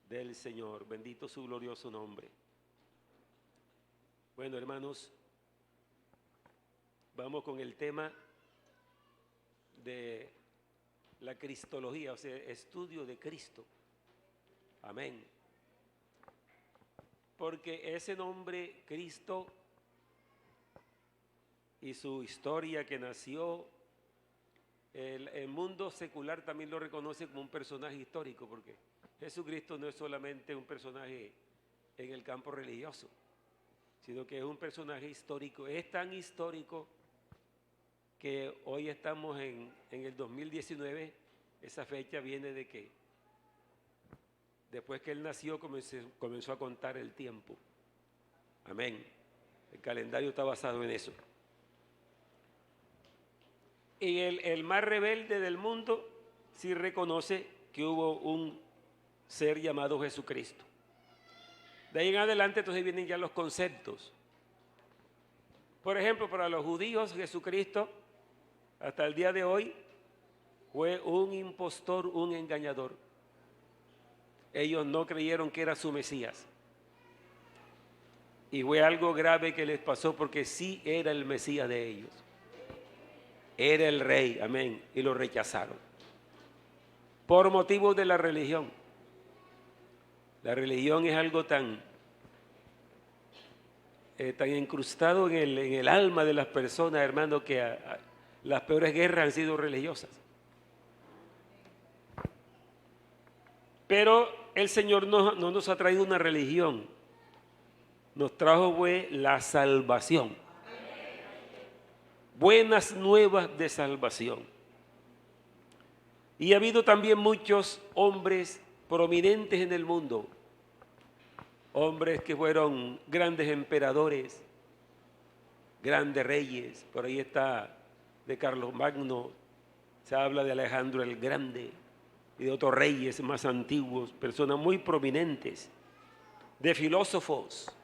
del Señor. Bendito su glorioso nombre. Bueno, hermanos, vamos con el tema de la cristología, o sea, estudio de Cristo. Amén. Porque ese nombre Cristo y su historia que nació, el mundo secular también lo reconoce como un personaje histórico, porque Jesucristo no es solamente un personaje en el campo religioso, sino que es un personaje histórico. Es tan histórico que hoy estamos en el 2019, esa fecha viene de que después que Él nació comenzó a contar el tiempo. Amén. El calendario está basado en eso. Y el más rebelde del mundo sí reconoce que hubo un ser llamado Jesucristo. De ahí en adelante entonces vienen ya los conceptos. Por ejemplo, para los judíos Jesucristo hasta el día de hoy fue un impostor, un engañador. Ellos no creyeron que era su Mesías. Y fue algo grave que les pasó porque sí era el Mesías de ellos. Era el rey, amén, y lo rechazaron. Por motivos de la religión. La religión es algo tan incrustado en el alma de las personas, hermano, que las peores guerras han sido religiosas. Pero el Señor no nos ha traído una religión, nos trajo fue la salvación. Buenas nuevas de salvación. Y ha habido también muchos hombres prominentes en el mundo, hombres que fueron grandes emperadores, grandes reyes. Por ahí está de Carlos Magno, se habla de Alejandro el Grande y de otros reyes más antiguos, personas muy prominentes, de filósofos,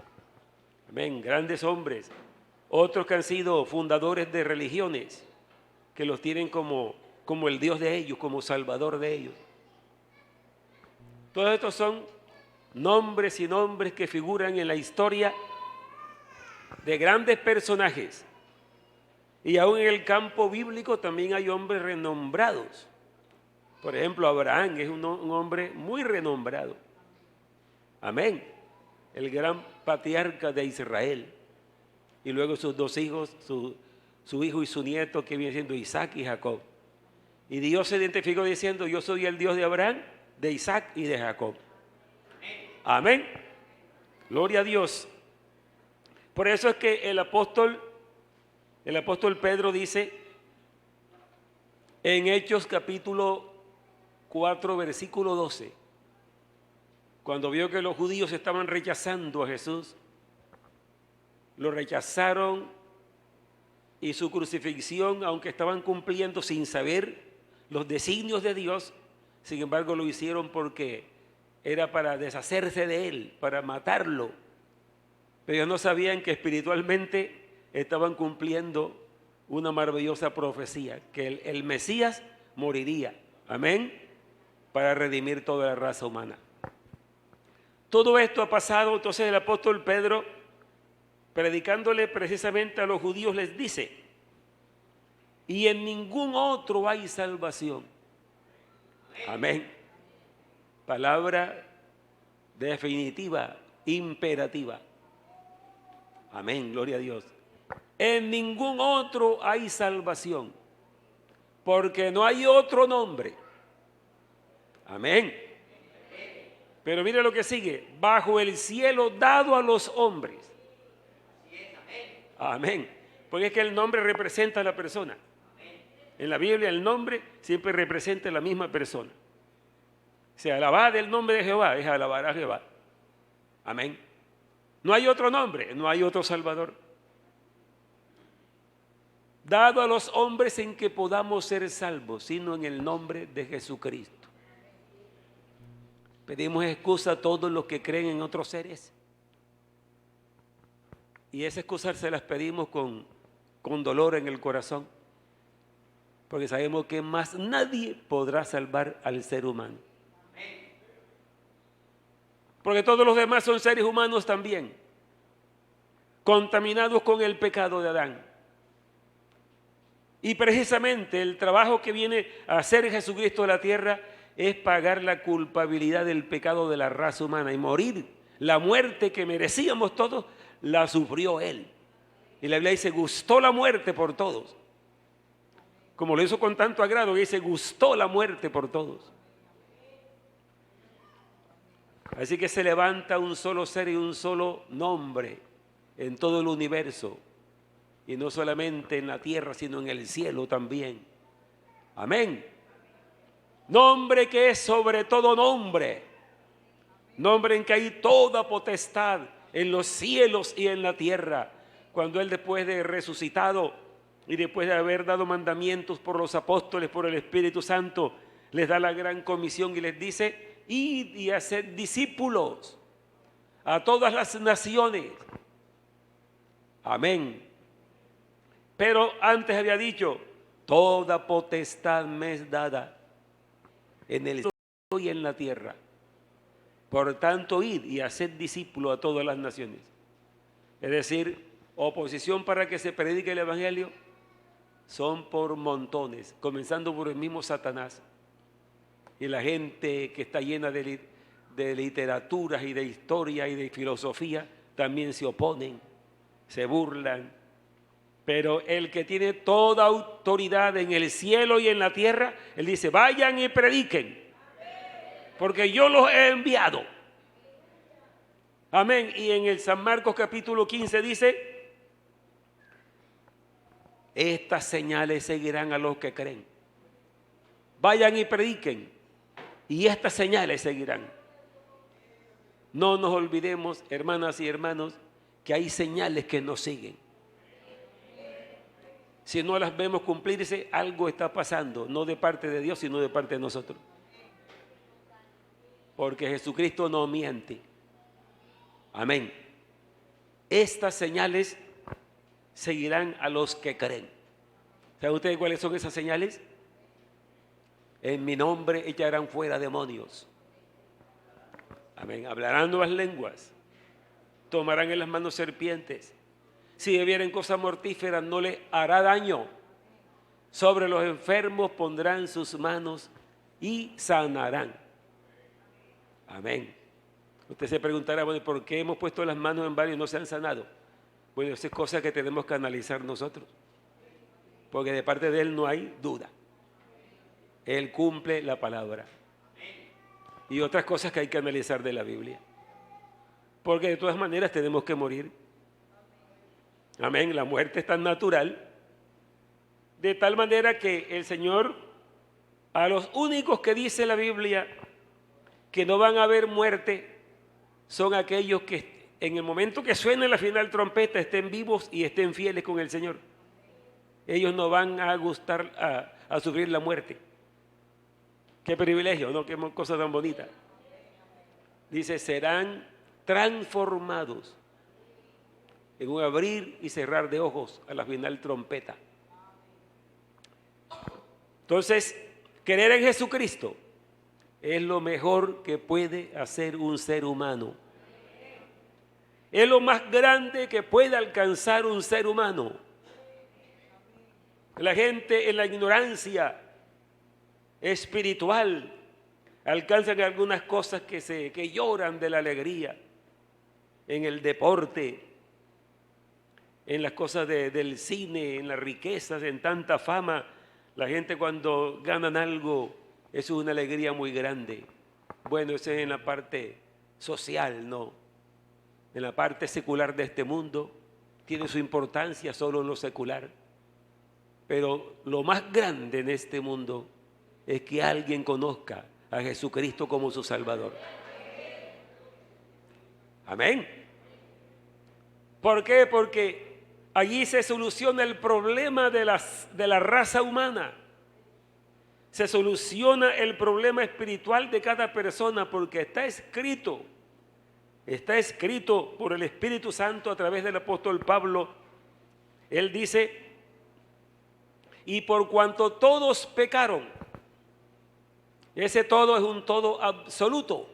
amén, grandes hombres, otros que han sido fundadores de religiones, que los tienen como el Dios de ellos, como Salvador de ellos. Todos estos son nombres y nombres que figuran en la historia de grandes personajes. Y aún en el campo bíblico también hay hombres renombrados. Por ejemplo, Abraham es un hombre muy renombrado. Amén. El gran patriarca de Israel. Y luego sus dos hijos, su hijo y su nieto, que viene siendo Isaac y Jacob. Y Dios se identificó diciendo: yo soy el Dios de Abraham, de Isaac y de Jacob. Amén. Gloria a Dios. Por eso es que el apóstol Pedro dice en Hechos capítulo 4, versículo 12, cuando vio que los judíos estaban rechazando a Jesús, lo rechazaron y su crucifixión, aunque estaban cumpliendo sin saber los designios de Dios, sin embargo lo hicieron porque era para deshacerse de él, para matarlo. Pero ellos no sabían que espiritualmente estaban cumpliendo una maravillosa profecía, que el Mesías moriría, amén, para redimir toda la raza humana. Todo esto ha pasado, entonces el apóstol Pedro, predicándole precisamente a los judíos, les dice: y en ningún otro hay salvación. Amén. Palabra definitiva, imperativa. Amén, gloria a Dios. En ningún otro hay salvación, porque no hay otro nombre. Amén. Pero mire lo que sigue: bajo el cielo dado a los hombres. Amén. Porque es que el nombre representa a la persona. En la Biblia el nombre siempre representa a la misma persona. Se alabad el nombre de Jehová, es alabar a Jehová. Amén. No hay otro nombre, no hay otro Salvador dado a los hombres en que podamos ser salvos, sino en el nombre de Jesucristo. Pedimos excusa a todos los que creen en otros seres. Y esa excusa se las pedimos con dolor en el corazón, porque sabemos que más nadie podrá salvar al ser humano. porque todos los demás son seres humanos también, contaminados con el pecado de Adán. Y precisamente el trabajo que viene a hacer Jesucristo en la tierra es pagar la culpabilidad del pecado de la raza humana y morir. La muerte que merecíamos todos, la sufrió Él. Y la Biblia dice, gustó la muerte por todos. Como lo hizo con tanto agrado, dice, gustó la muerte por todos. Así que se levanta un solo ser y un solo nombre en todo el universo. Y no solamente en la tierra, sino en el cielo también. Amén. Nombre que es sobre todo nombre. Nombre en que hay toda potestad en los cielos y en la tierra. Cuando Él, después de resucitado y después de haber dado mandamientos por los apóstoles, por el Espíritu Santo, les da la gran comisión y les dice, id y haced discípulos a todas las naciones. Amén. Pero antes había dicho, toda potestad me es dada en el cielo y en la tierra. Por tanto, id y haced discípulos a todas las naciones. Es decir, oposición para que se predique el Evangelio son por montones, comenzando por el mismo Satanás. Y la gente que está llena de literaturas y de historia y de filosofía también se oponen, se burlan. Pero el que tiene toda autoridad en el cielo y en la tierra, Él dice, vayan y prediquen, porque yo los he enviado. Amén. Y en el San Marcos capítulo 15 dice, estas señales seguirán a los que creen. Vayan y prediquen, y estas señales seguirán. No nos olvidemos, hermanas y hermanos, que hay señales que nos siguen. Si no las vemos cumplirse, algo está pasando, no de parte de Dios, sino de parte de nosotros. Porque Jesucristo no miente. Amén. Estas señales seguirán a los que creen. ¿Saben ustedes cuáles son esas señales? En mi nombre echarán fuera demonios. Amén. Hablarán nuevas lenguas. Tomarán en las manos serpientes. Si bebieren cosas mortíferas no les hará daño. Sobre los enfermos pondrán sus manos y sanarán. Amén. Usted se preguntará, bueno, ¿por qué hemos puesto las manos en varios y no se han sanado? Bueno, esa es cosa que tenemos que analizar nosotros. Porque de parte de Él no hay duda. Él cumple la palabra. Y otras cosas que hay que analizar de la Biblia. Porque de todas maneras tenemos que morir. Amén, la muerte es tan natural, de tal manera que el Señor, a los únicos que dice la Biblia que no van a haber muerte, son aquellos que en el momento que suene la final trompeta estén vivos y estén fieles con el Señor. Ellos no van a gustar a sufrir la muerte. Qué privilegio, ¿no? Qué cosa tan bonita. Dice, serán transformados en un abrir y cerrar de ojos a la final trompeta. Entonces, creer en Jesucristo es lo mejor que puede hacer un ser humano. Es lo más grande que puede alcanzar un ser humano. La gente en la ignorancia espiritual alcanzan algunas cosas que lloran de la alegría, en el deporte, en las cosas del cine, en las riquezas, en tanta fama. La gente cuando ganan algo, eso es una alegría muy grande. Bueno, eso es en la parte social, ¿no? En la parte secular de este mundo, tiene su importancia solo en lo secular. Pero lo más grande en este mundo es que alguien conozca a Jesucristo como su Salvador. Amén. ¿Por qué? Porque allí se soluciona el problema de la raza humana. Se soluciona el problema espiritual de cada persona, porque está escrito por el Espíritu Santo a través del apóstol Pablo. Él dice, y por cuanto todos pecaron, ese todo es un todo absoluto.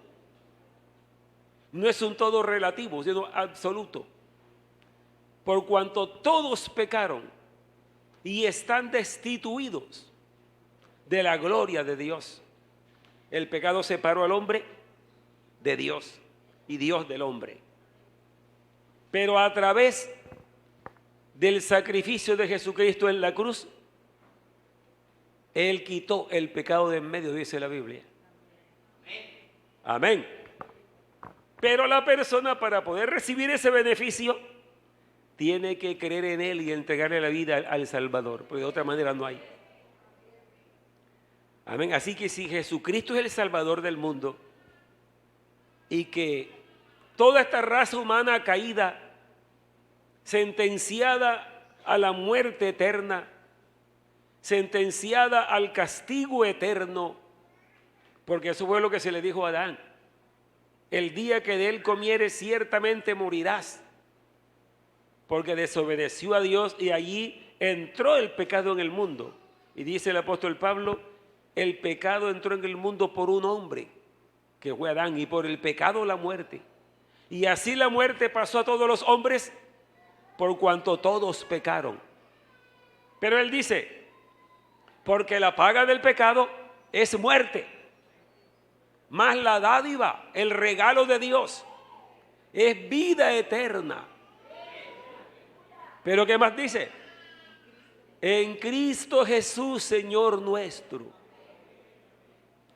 No es un todo relativo, sino absoluto. Por cuanto todos pecaron y están destituidos de la gloria de Dios. El pecado separó al hombre de Dios y Dios del hombre. Pero a través del sacrificio de Jesucristo en la cruz, Él quitó el pecado de en medio, dice la Biblia. Amén. Pero la persona, para poder recibir ese beneficio, tiene que creer en Él y entregarle la vida al Salvador, porque de otra manera no hay. Amén. Así que si Jesucristo es el Salvador del mundo y que toda esta raza humana caída, sentenciada a la muerte eterna, sentenciada al castigo eterno, porque eso fue lo que se le dijo a Adán: el día que de él comieres ciertamente morirás, porque desobedeció a Dios y allí entró el pecado en el mundo. Y dice el apóstol Pablo: el pecado entró en el mundo por un hombre, que fue Adán, y por el pecado la muerte. Y así la muerte pasó a todos los hombres, por cuanto todos pecaron. Pero él dice: porque la paga del pecado es muerte, mas la dádiva, el regalo de Dios, es vida eterna. Pero ¿qué más dice? En Cristo Jesús, Señor nuestro.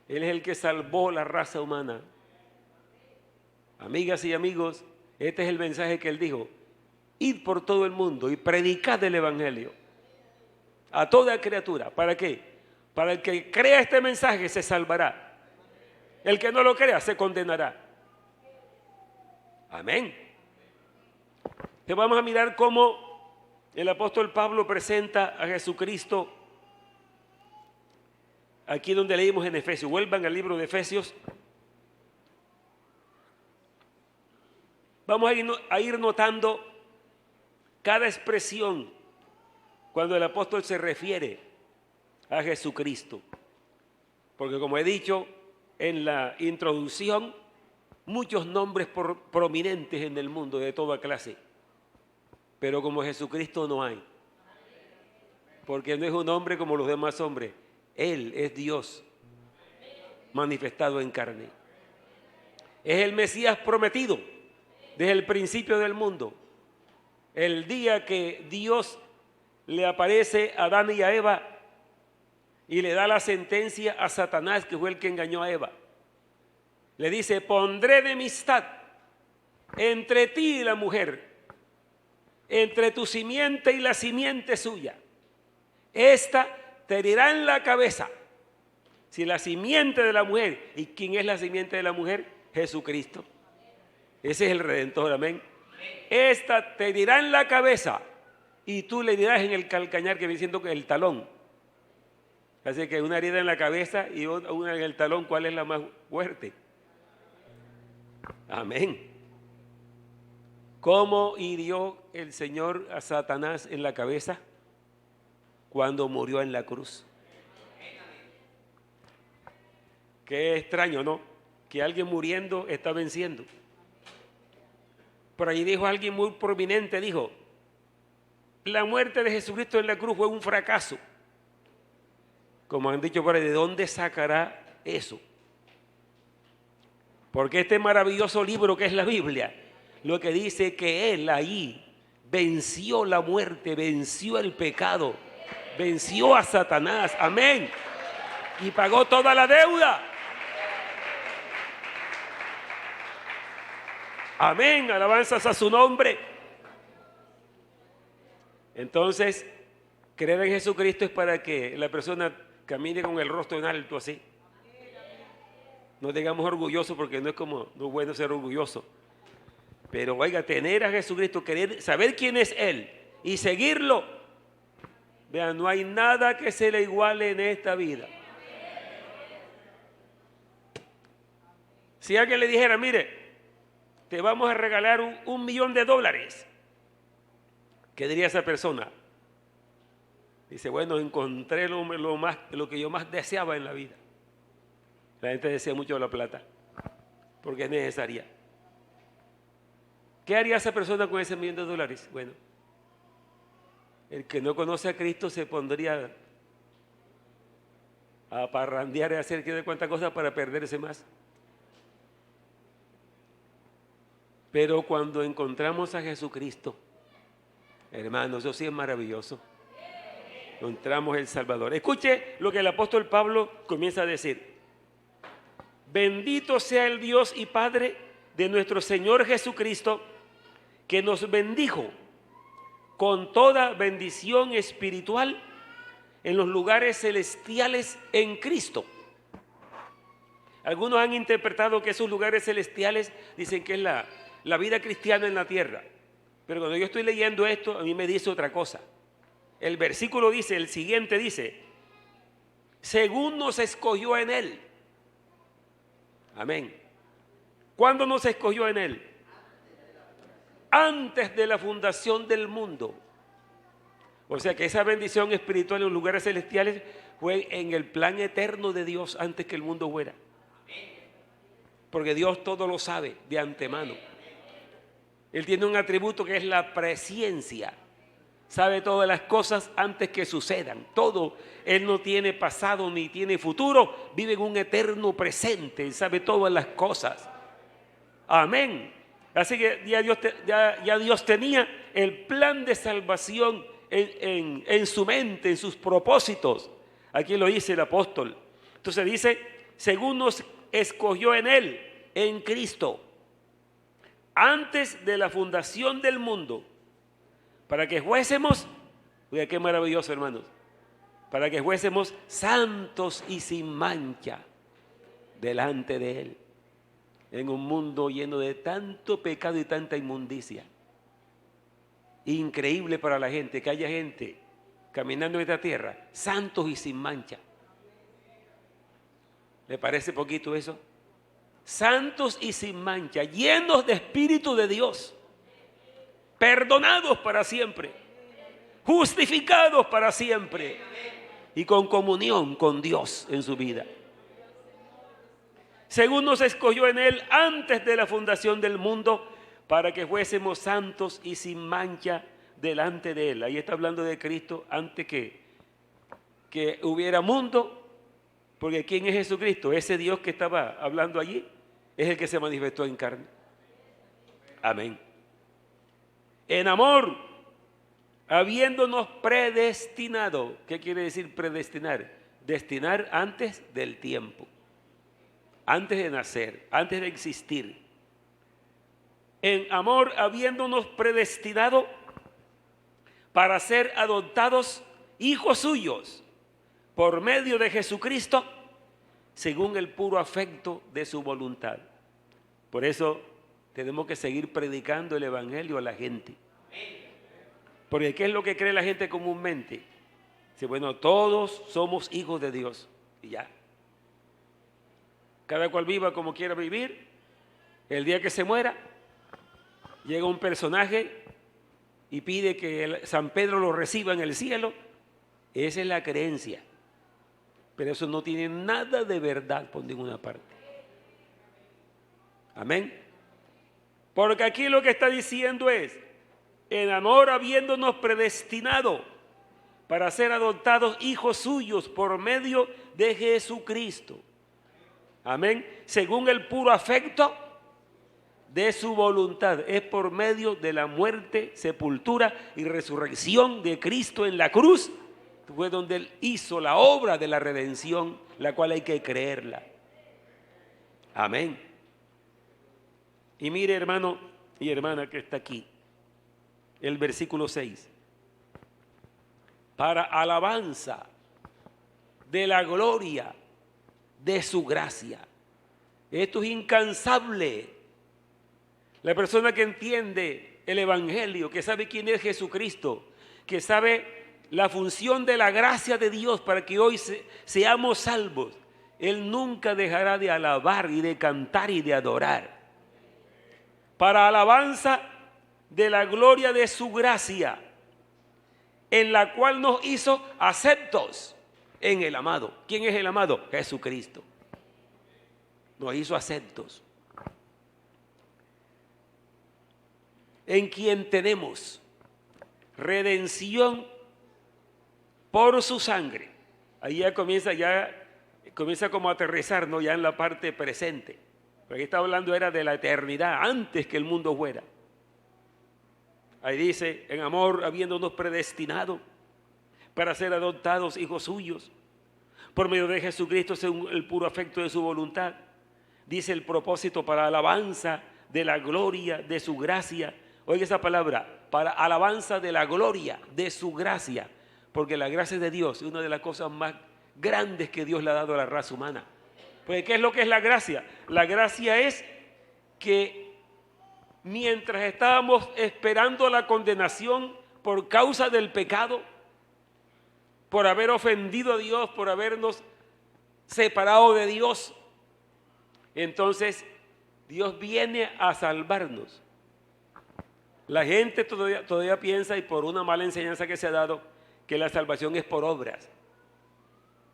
Él es el que salvó la raza humana. Amigas y amigos, este es el mensaje que Él dijo: id por todo el mundo y predicad el Evangelio a toda criatura. ¿Para qué? Para el que crea este mensaje se salvará. El que no lo crea se condenará. Amén. Entonces vamos a mirar cómo el apóstol Pablo presenta a Jesucristo aquí donde leímos en Efesios. Vuelvan al libro de Efesios. Vamos a ir notando cada expresión cuando el apóstol se refiere a Jesucristo. Porque como he dicho en la introducción, muchos nombres prominentes en el mundo de toda clase. Pero como Jesucristo no hay. Porque no es un hombre como los demás hombres. Él es Dios manifestado en carne. Es el Mesías prometido desde el principio del mundo. El día que Dios le aparece a Adán y a Eva y le da la sentencia a Satanás, que fue el que engañó a Eva. Le dice: pondré enemistad entre ti y la mujer, entre tu simiente y la simiente suya. Esta te herirá en la cabeza. Si la simiente de la mujer, ¿y quién es la simiente de la mujer? Jesucristo. Ese es el Redentor, amén. Esta te herirá en la cabeza y tú le dirás en el calcañar, que viene siendo el talón. Así que una herida en la cabeza y una en el talón, ¿cuál es la más fuerte? Amén. ¿Cómo hirió el Señor a Satanás en la cabeza? Cuando murió en la cruz. Qué extraño, ¿no? Que alguien muriendo está venciendo. Por ahí dijo alguien muy prominente, dijo: la muerte de Jesucristo en la cruz fue un fracaso. Como han dicho por ahí, ¿de dónde sacará eso? Porque este maravilloso libro que es la Biblia, lo que dice que Él ahí venció la muerte, venció el pecado, venció a Satanás, amén, y pagó toda la deuda. Amén, alabanzas a su nombre. Entonces, creer en Jesucristo es para que la persona camine con el rostro en alto así. No digamos orgulloso, porque no es bueno ser orgulloso. Pero oiga, tener a Jesucristo, querer saber quién es Él y seguirlo. Vean, no hay nada que se le iguale en esta vida. Si alguien le dijera: mire, te vamos a regalar $1.000.000, ¿qué diría esa persona? Dice: bueno, encontré lo que yo más deseaba en la vida. La gente desea mucho la plata, porque es necesaria. ¿Qué haría esa persona con ese $1.000.000? Bueno, el que no conoce a Cristo se pondría a parrandear y a hacer quién sabe cuántas cosas para perderse más. Pero cuando encontramos a Jesucristo, hermanos, eso sí es maravilloso. Encontramos el Salvador. Escuche lo que el apóstol Pablo comienza a decir. Bendito sea el Dios y Padre de nuestro Señor Jesucristo, que nos bendijo con toda bendición espiritual en los lugares celestiales en Cristo. Algunos han interpretado que esos lugares celestiales dicen que es la vida cristiana en la tierra. Pero cuando yo estoy leyendo esto, a mí me dice otra cosa. El versículo dice, el siguiente dice, según nos escogió en Él. Amén. ¿Cuándo nos escogió en Él? Antes de la fundación del mundo. O sea que esa bendición espiritual en los lugares celestiales fue en el plan eterno de Dios antes que el mundo fuera. Porque Dios todo lo sabe de antemano. Él tiene un atributo que es la presciencia. Sabe todas las cosas antes que sucedan. Todo. Él no tiene pasado ni tiene futuro. Vive en un eterno presente. Él sabe todas las cosas. Amén. Así que ya Dios tenía el plan de salvación en su mente, en sus propósitos. Aquí lo dice el apóstol. Entonces dice, según nos escogió en Él, en Cristo, antes de la fundación del mundo, para que fuésemos, oiga qué maravilloso, hermanos, para que fuésemos santos y sin mancha delante de Él, en un mundo lleno de tanto pecado y tanta inmundicia. Increíble para la gente que haya gente caminando en esta tierra, santos y sin mancha. ¿Le parece poquito eso? Santos y sin mancha, llenos de Espíritu de Dios, perdonados para siempre, justificados para siempre y con comunión con Dios en su vida. Según nos escogió en Él antes de la fundación del mundo, para que fuésemos santos y sin mancha delante de Él. Ahí está hablando de Cristo antes que hubiera mundo, porque ¿quién es Jesucristo? Ese Dios que estaba hablando allí es el que se manifestó en carne. Amén. En amor, habiéndonos predestinado. ¿Qué quiere decir predestinar? Destinar antes del tiempo, antes de nacer, antes de existir. En amor, habiéndonos predestinado para ser adoptados hijos suyos por medio de Jesucristo, según el puro afecto de su voluntad. Por eso tenemos que seguir predicando el evangelio a la gente. Porque ¿qué es lo que cree la gente comúnmente? Dice, bueno, todos somos hijos de Dios y ya. Cada cual viva como quiera vivir. El día que se muera, llega un personaje y pide que San Pedro lo reciba en el cielo. Esa es la creencia. Pero eso no tiene nada de verdad por ninguna parte. Amén. Porque aquí lo que está diciendo es, en amor habiéndonos predestinado para ser adoptados hijos suyos por medio de Jesucristo. Amén. Según el puro afecto de su voluntad. Es por medio de la muerte, sepultura y resurrección de Cristo en la cruz. Fue donde Él hizo la obra de la redención, la cual hay que creerla. Amén. Y mire, hermano y hermana que está aquí, el versículo 6. Para alabanza de la gloria de su gracia. Esto es incansable. La persona que entiende el evangelio, que sabe quién es Jesucristo, que sabe la función de la gracia de Dios para que hoy seamos salvos, Él nunca dejará de alabar y de cantar y de adorar. Para alabanza de la gloria de su gracia, en la cual nos hizo aceptos en el amado. ¿Quién es el amado? Jesucristo. Nos hizo aceptos. en quien tenemos redención por su sangre. Ahí ya comienza como a aterrizar, ¿no? Ya en la parte presente. Pero aquí está hablando era de la eternidad, antes que el mundo fuera. Ahí dice, en amor, habiéndonos predestinado para ser adoptados hijos suyos, por medio de Jesucristo, según el puro afecto de su voluntad. Dice el propósito para alabanza de la gloria de su gracia. Oiga esa palabra, para alabanza de la gloria de su gracia. Porque la gracia de Dios es una de las cosas más grandes que Dios le ha dado a la raza humana. Pues, ¿qué es lo que es la gracia? La gracia es que mientras estábamos esperando la condenación por causa del pecado, por haber ofendido a Dios, por habernos separado de Dios, entonces Dios viene a salvarnos. La gente todavía piensa, y por una mala enseñanza que se ha dado, que la salvación es por obras.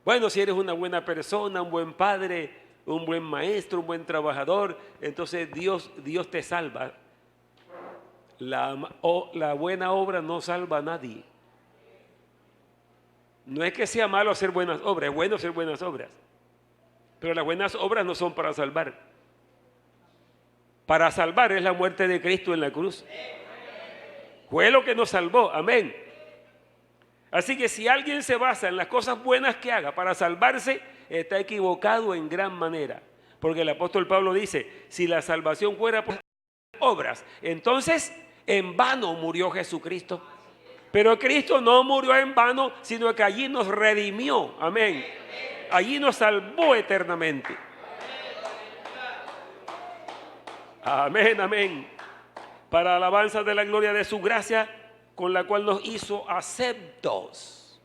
Bueno, si eres una buena persona, un buen padre, un buen maestro, un buen trabajador, entonces Dios te salva. La buena obra no salva a nadie. No es que sea malo hacer buenas obras, es bueno hacer buenas obras. Pero las buenas obras no son para salvar. Para salvar es la muerte de Cristo en la cruz. Fue lo que nos salvó, amén. Así que si alguien se basa en las cosas buenas que haga para salvarse, está equivocado en gran manera. Porque el apóstol Pablo dice, si la salvación fuera por obras, entonces en vano murió Jesucristo. Pero Cristo no murió en vano, sino que allí nos redimió, amén. Allí nos salvó eternamente. Amén, amén. Para alabanza de la gloria de su gracia, con la cual nos hizo aceptos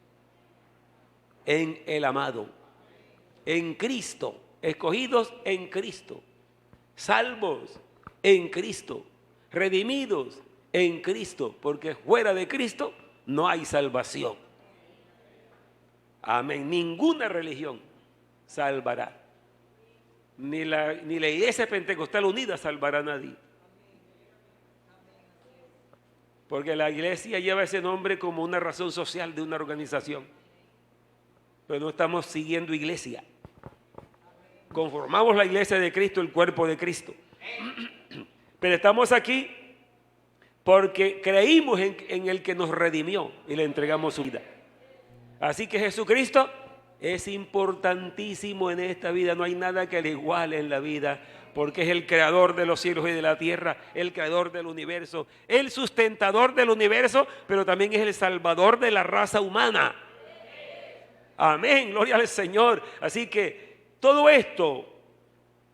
en el amado, en Cristo, escogidos en Cristo, salvos en Cristo, redimidos en Cristo, porque fuera de Cristo no hay salvación. Amén. Ninguna religión salvará. Ni la Iglesia Pentecostal Unida salvará a nadie. Porque la iglesia lleva ese nombre como una razón social de una organización. Pero no estamos siguiendo iglesia. Conformamos la iglesia de Cristo, el cuerpo de Cristo. Pero estamos aquí porque creímos en el que nos redimió y le entregamos su vida. Así que Jesucristo es importantísimo en esta vida. No hay nada que le iguale en la vida, porque es el creador de los cielos y de la tierra, el creador del universo, el sustentador del universo, pero también es el salvador de la raza humana. Amén, gloria al Señor. Así que todo esto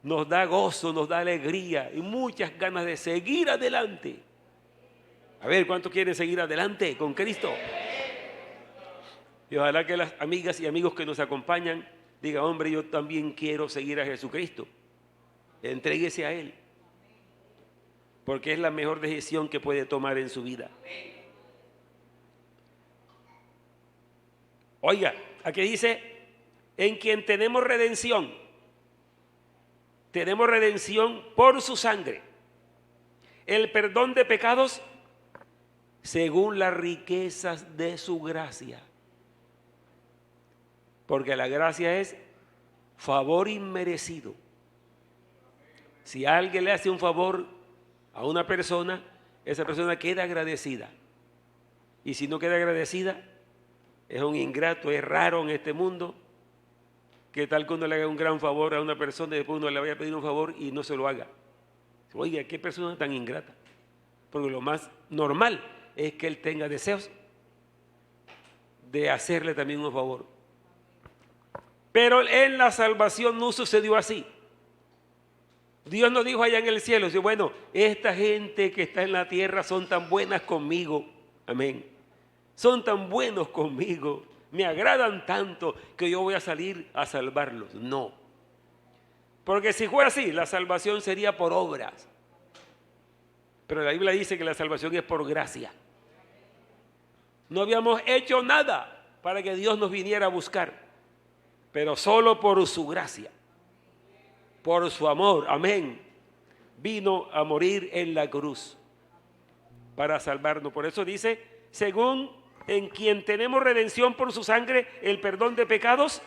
nos da gozo, nos da alegría y muchas ganas de seguir adelante. A ver, ¿cuántos quieren seguir adelante con Cristo? Y ojalá que las amigas y amigos que nos acompañan digan, hombre, yo también quiero seguir a Jesucristo. Entréguese a Él, porque es la mejor decisión que puede tomar en su vida. Oiga, aquí dice, en quien tenemos redención por su sangre, el perdón de pecados según las riquezas de su gracia. Porque la gracia es favor inmerecido. Si alguien le hace un favor a una persona, esa persona queda agradecida. Y si no queda agradecida, es un ingrato, es raro en este mundo que tal que uno le haga un gran favor a una persona y después uno le vaya a pedir un favor y no se lo haga. Oiga, ¿qué persona tan ingrata? Porque lo más normal es que él tenga deseos de hacerle también un favor. Pero en la salvación no sucedió así. Dios nos dijo allá en el cielo, dice, bueno, esta gente que está en la tierra son tan buenas conmigo, amén. Son tan buenos conmigo, me agradan tanto que yo voy a salir a salvarlos. No. Porque si fuera así, la salvación sería por obras. Pero la Biblia dice que la salvación es por gracia. No habíamos hecho nada para que Dios nos viniera a buscar, pero solo por su gracia, por su amor, amén, vino a morir en la cruz. para salvarnos. Por eso dice, según en quien tenemos redención por su sangre, el perdón de pecados,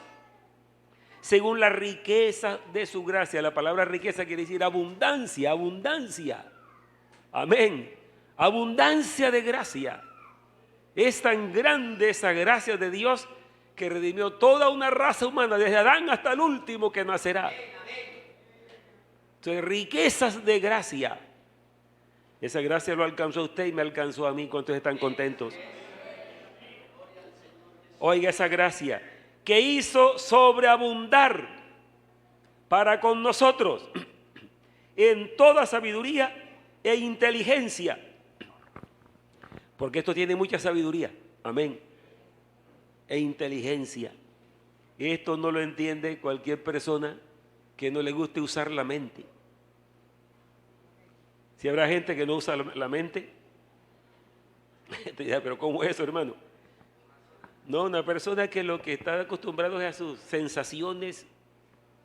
según la riqueza de su gracia. La palabra riqueza quiere decir abundancia, abundancia. Amén. Abundancia de gracia. Es tan grande esa gracia de Dios que redimió toda una raza humana, desde Adán hasta el último que nacerá. Entonces, riquezas de gracia. Esa gracia lo alcanzó a usted y me alcanzó a mí. ¿Cuántos están contentos? Oiga esa gracia que hizo sobreabundar para con nosotros en toda sabiduría e inteligencia. Porque esto tiene mucha sabiduría. Amén. E inteligencia. Esto no lo entiende cualquier persona que no le guste usar la mente. Si habrá gente que no usa la mente, pero ¿cómo es eso, hermano? No, una persona que lo que está acostumbrado es a sus sensaciones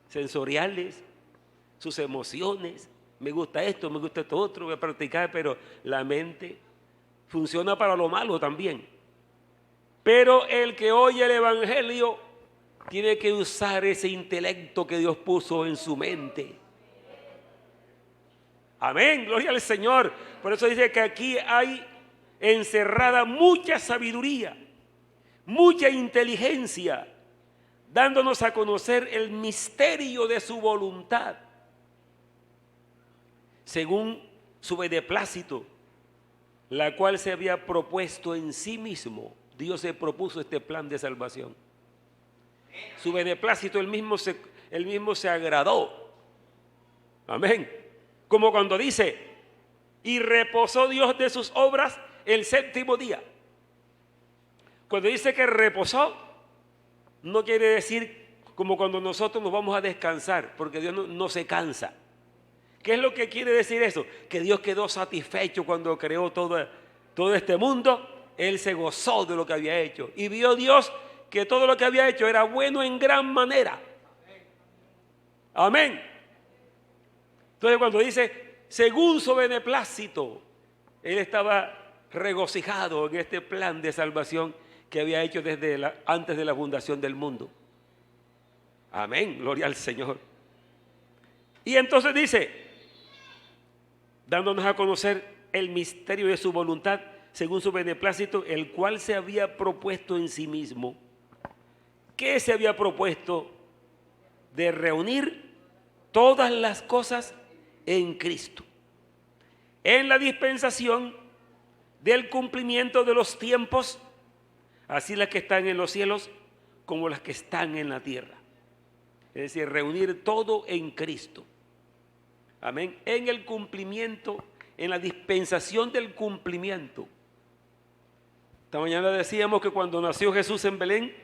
sensoriales, sus emociones. Me gusta esto, me gusta esto otro, voy a practicar, pero la mente funciona para lo malo también. Pero el que oye el Evangelio tiene que usar ese intelecto que Dios puso en su mente. Amén, gloria al Señor. Por eso dice que aquí hay encerrada mucha sabiduría, mucha inteligencia, dándonos a conocer el misterio de su voluntad, según su beneplácito, la cual se había propuesto en sí mismo. Dios se propuso este plan de salvación. Su beneplácito, él mismo se agradó. Amén. Como cuando dice, y reposó Dios de sus obras el séptimo día. Cuando dice que reposó, no quiere decir como cuando nosotros nos vamos a descansar, porque Dios no se cansa. ¿Qué es lo que quiere decir eso? Que Dios quedó satisfecho cuando creó todo este mundo. Él se gozó de lo que había hecho. Y vio Dios que todo lo que había hecho era bueno en gran manera. Amén. Entonces cuando dice, según su beneplácito, Él estaba regocijado en este plan de salvación que había hecho antes de la fundación del mundo. Amén, gloria al Señor. Y entonces dice, dándonos a conocer el misterio de su voluntad, según su beneplácito, el cual se había propuesto en sí mismo. ¿Qué se había propuesto? De reunir todas las cosas en Cristo, en la dispensación del cumplimiento de los tiempos, así las que están en los cielos como las que están en la tierra. Es decir, reunir todo en Cristo. Amén. En el cumplimiento, en la dispensación del cumplimiento. Esta mañana decíamos que cuando nació Jesús en Belén,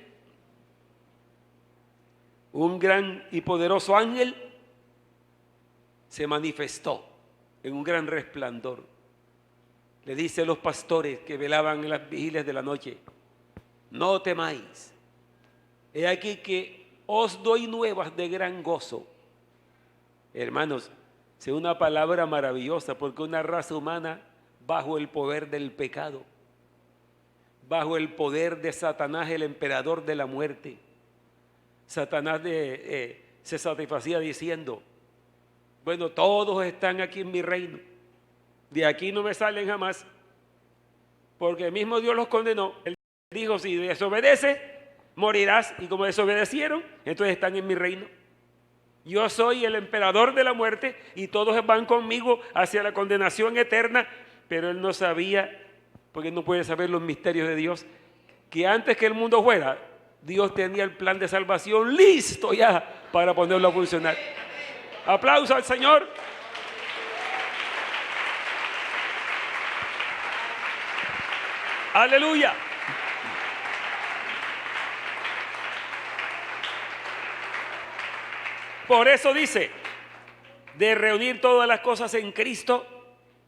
un gran y poderoso ángel se manifestó en un gran resplandor. Le dice a los pastores que velaban en las vigilias de la noche, no temáis, he aquí que os doy nuevas de gran gozo. Hermanos, es una palabra maravillosa, porque una raza humana bajo el poder del pecado, bajo el poder de Satanás, el emperador de la muerte, Satanás se satisfacía diciendo, bueno, todos están aquí en mi reino, de aquí no me salen jamás, porque el mismo Dios los condenó. Él dijo, si desobedeces, morirás, y como desobedecieron, entonces están en mi reino. Yo soy el emperador de la muerte y todos van conmigo hacia la condenación eterna, pero él no sabía, porque no puede saber los misterios de Dios, que antes que el mundo fuera, Dios tenía el plan de salvación listo ya para ponerlo a funcionar. Aplauso al Señor. Aleluya. Por eso dice, de reunir todas las cosas en Cristo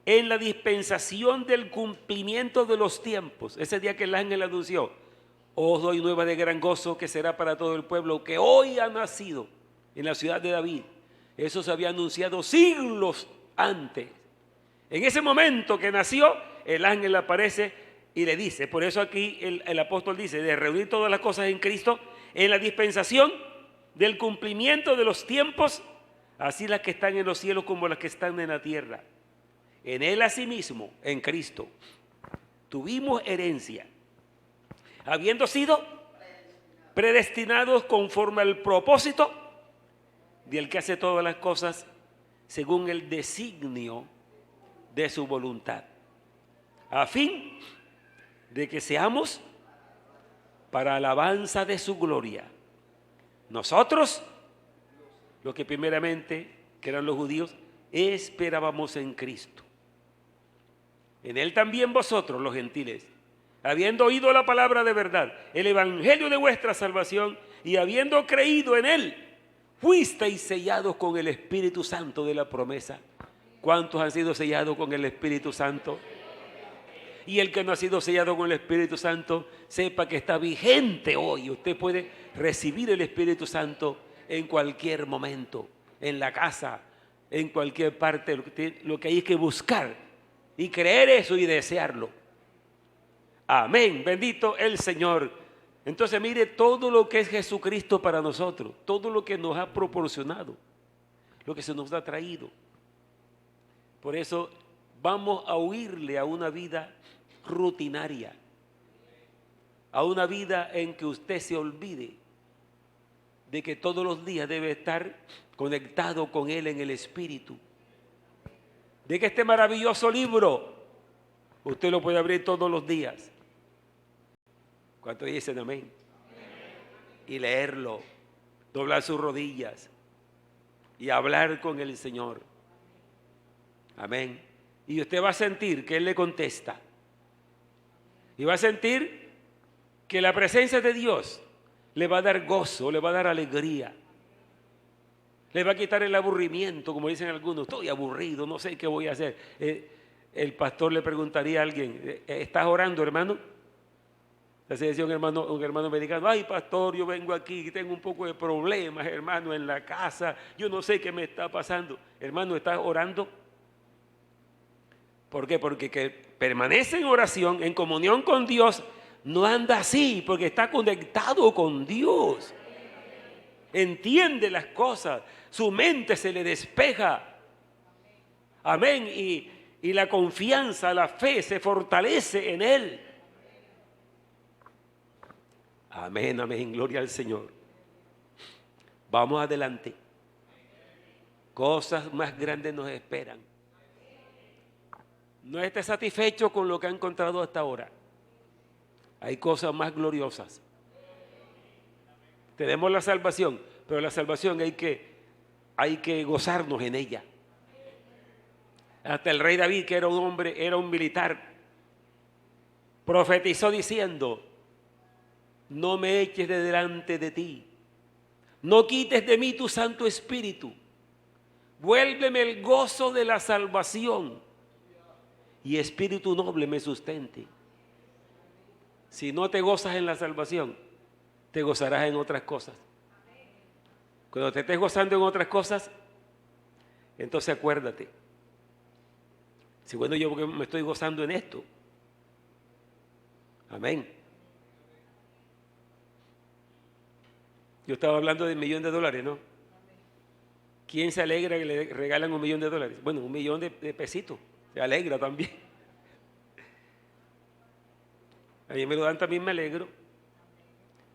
en la dispensación del cumplimiento de los tiempos. Ese día que el ángel anunció, os doy nueva de gran gozo que será para todo el pueblo que hoy ha nacido en la ciudad de David. Eso se había anunciado siglos antes. En ese momento que nació, el ángel aparece y le dice, por eso aquí el apóstol dice, de reunir todas las cosas en Cristo, en la dispensación del cumplimiento de los tiempos, así las que están en los cielos como las que están en la tierra. En él asimismo, en Cristo, tuvimos herencia, habiendo sido predestinados conforme al propósito del que hace todas las cosas según el designio de su voluntad, a fin de que seamos para alabanza de su gloria. Nosotros, los que primeramente, que eran los judíos, esperábamos en Cristo. En él también vosotros, los gentiles, habiendo oído la palabra de verdad, el evangelio de vuestra salvación, y habiendo creído en él, fuisteis sellados con el Espíritu Santo de la promesa. ¿Cuántos han sido sellados con el Espíritu Santo? Y el que no ha sido sellado con el Espíritu Santo, sepa que está vigente hoy. Usted puede recibir el Espíritu Santo en cualquier momento, en la casa, en cualquier parte. Lo que hay es que buscar y creer eso y desearlo. Amén, bendito el Señor. Entonces mire todo lo que es Jesucristo para nosotros, todo lo que nos ha proporcionado, lo que se nos ha traído. Por eso vamos a huirle a una vida rutinaria, a una vida en que usted se olvide de que todos los días debe estar conectado con Él en el Espíritu, de que este maravilloso libro usted lo puede abrir todos los días. ¿Cuántos dicen amén? Y leerlo, doblar sus rodillas y hablar con el Señor. Amén. Y usted va a sentir que Él le contesta. Y va a sentir que la presencia de Dios le va a dar gozo, le va a dar alegría. Le va a quitar el aburrimiento, como dicen algunos. Estoy aburrido, no sé qué voy a hacer. El pastor le preguntaría a alguien, ¿estás orando, hermano? Así decía un hermano americano, ay pastor, yo vengo aquí, tengo un poco de problemas, hermano, en la casa, yo no sé qué me está pasando. Hermano, ¿estás orando? ¿Por qué? Porque que permanece en oración, en comunión con Dios, no anda así, porque está conectado con Dios. Entiende las cosas, su mente se le despeja. Amén. Y la confianza, la fe se fortalece en Él. Amén, amén, gloria al Señor. Vamos adelante. Cosas más grandes nos esperan. No esté satisfecho con lo que ha encontrado hasta ahora. Hay cosas más gloriosas. Tenemos la salvación, pero la salvación hay que gozarnos en ella. Hasta el rey David, que era un hombre, era un militar, profetizó diciendo, no me eches de delante de ti, no quites de mí tu Santo Espíritu, vuélveme el gozo de la salvación y espíritu noble me sustente. Si no te gozas en la salvación, te gozarás en otras cosas. Cuando te estés gozando en otras cosas, entonces acuérdate, si bueno, yo me estoy gozando en esto. Amén. Yo estaba hablando de $1.000.000, ¿no? ¿Quién se alegra que le regalan $1.000.000? Bueno, $1.000.000 de pesitos. Se alegra también. A mí me lo dan, también me alegro.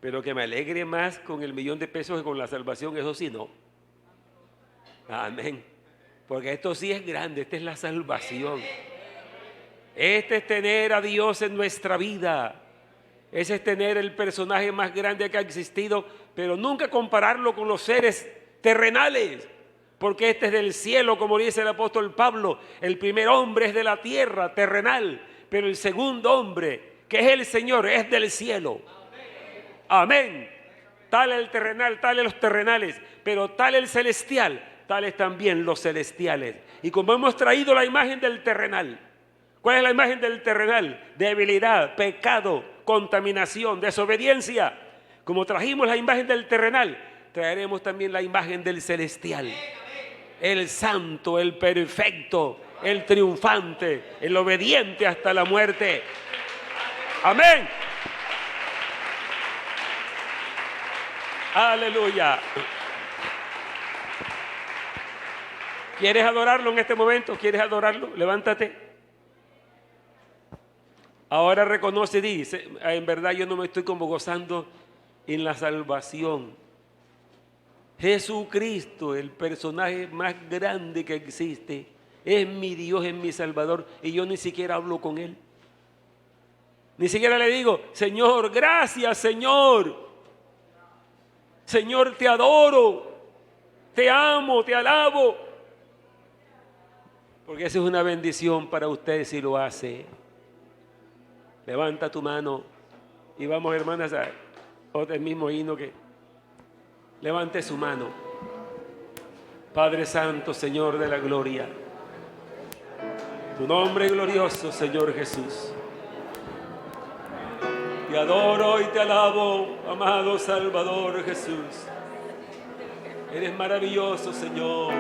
Pero que me alegre más con el $1.000.000 que con la salvación, eso sí no. Amén. Porque esto sí es grande, esta es la salvación. Este es tener a Dios en nuestra vida. Ese es tener el personaje más grande que ha existido, pero nunca compararlo con los seres terrenales, porque este es del cielo, como dice el apóstol Pablo. El primer hombre es de la tierra, terrenal, pero el segundo hombre, que es el Señor, es del cielo. Amén. Tal el terrenal, tal los terrenales, pero tal el celestial, tales también los celestiales. Y como hemos traído la imagen del terrenal, ¿cuál es la imagen del terrenal? Debilidad, pecado, contaminación, desobediencia. Como trajimos la imagen del terrenal, traeremos también la imagen del celestial. El santo, el perfecto, el triunfante, el obediente hasta la muerte. Amén. Aleluya. ¿Quieres adorarlo en este momento? ¿Quieres adorarlo? Levántate. Ahora reconoce, dice, en verdad yo no me estoy como gozando en la salvación. Jesucristo, el personaje más grande que existe, es mi Dios, es mi Salvador, y yo ni siquiera hablo con Él. Ni siquiera le digo, Señor, gracias, Señor. Señor, te adoro, te amo, te alabo. Porque esa es una bendición para usted si lo hace. Levanta tu mano y vamos, hermanas, a otro mismo himno que levante su mano. Padre Santo, Señor de la gloria, tu nombre glorioso, Señor Jesús. Te adoro y te alabo, amado Salvador Jesús. Eres maravilloso, Señor.